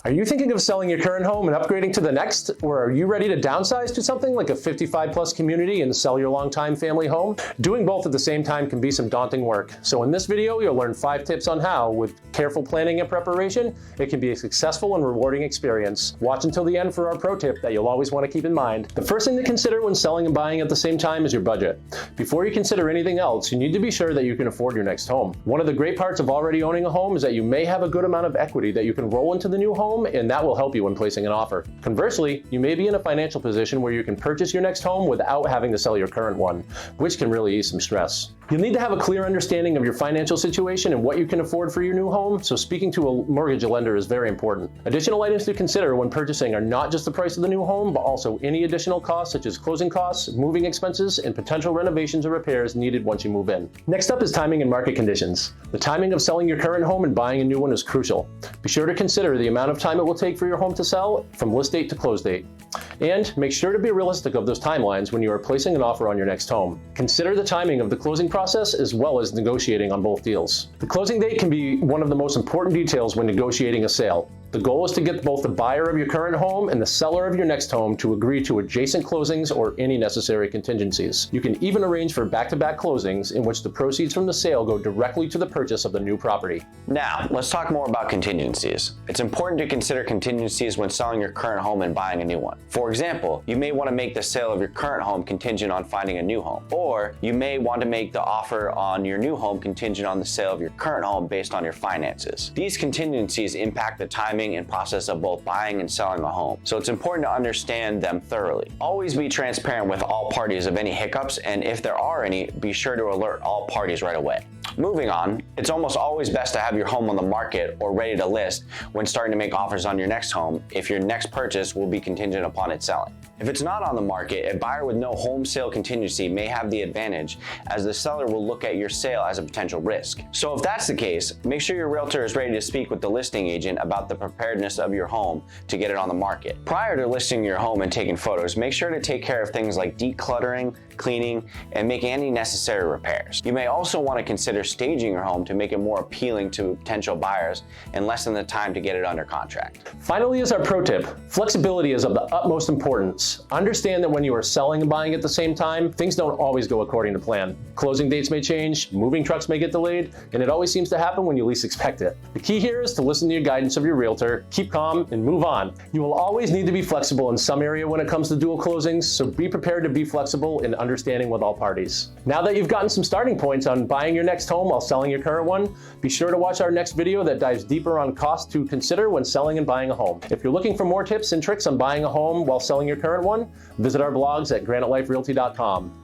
Are you thinking of selling your current home and upgrading to the next? Or are you ready to downsize to something like a 55+ community and sell your longtime family home? Doing both at the same time can be some daunting work. So in this video, you'll learn 5 tips on how, with careful planning and preparation, it can be a successful and rewarding experience. Watch until the end for our pro tip that you'll always want to keep in mind. The first thing to consider when selling and buying at the same time is your budget. Before you consider anything else, you need to be sure that you can afford your next home. One of the great parts of already owning a home is that you may have a good amount of equity that you can roll into the new home, and that will help you when placing an offer. Conversely, you may be in a financial position where you can purchase your next home without having to sell your current one, which can really ease some stress. You'll need to have a clear understanding of your financial situation and what you can afford for your new home, so speaking to a mortgage lender is very important. Additional items to consider when purchasing are not just the price of the new home, but also any additional costs such as closing costs, moving expenses, and potential renovations or repairs needed once you move in. Next up is timing and market conditions. The timing of selling your current home and buying a new one is crucial. Be sure to consider the amount of time it will take for your home to sell from list date to close date. And make sure to be realistic of those timelines when you are placing an offer on your next home. Consider the timing of the closing process as well as negotiating on both deals. The closing date can be one of the most important details when negotiating a sale. The goal is to get both the buyer of your current home and the seller of your next home to agree to adjacent closings or any necessary contingencies. You can even arrange for back-to-back closings in which the proceeds from the sale go directly to the purchase of the new property. Now, let's talk more about contingencies. It's important to consider contingencies when selling your current home and buying a new one. For example, you may want to make the sale of your current home contingent on finding a new home, or you may want to make the offer on your new home contingent on the sale of your current home based on your finances. These contingencies impact the timing and process of both buying and selling a home, so it's important to understand them thoroughly. Always be transparent with all parties of any hiccups, and if there are any, be sure to alert all parties right away. Moving on, it's almost always best to have your home on the market or ready to list when starting to make offers on your next home if your next purchase will be contingent upon it selling. If it's not on the market, a buyer with no home sale contingency may have the advantage, as the seller will look at your sale as a potential risk. So if that's the case, make sure your realtor is ready to speak with the listing agent about the preparedness of your home to get it on the market. Prior to listing your home and taking photos, make sure to take care of things like decluttering, cleaning, and making any necessary repairs. You may also want to consider staging your home to make it more appealing to potential buyers and lessen the time to get it under contract. Finally is our pro tip. Flexibility is of the utmost importance. Understand that when you are selling and buying at the same time, things don't always go according to plan. Closing dates may change, moving trucks may get delayed, and it always seems to happen when you least expect it. The key here is to listen to your guidance of your realtor, keep calm, and move on. You will always need to be flexible in some area when it comes to dual closings, so be prepared to be flexible and understanding with all parties. Now that you've gotten some starting points on buying your next home while selling your current one, be sure to watch our next video that dives deeper on costs to consider when selling and buying a home. If you're looking for more tips and tricks on buying a home while selling your current one, visit our blogs at graniteliferealty.com.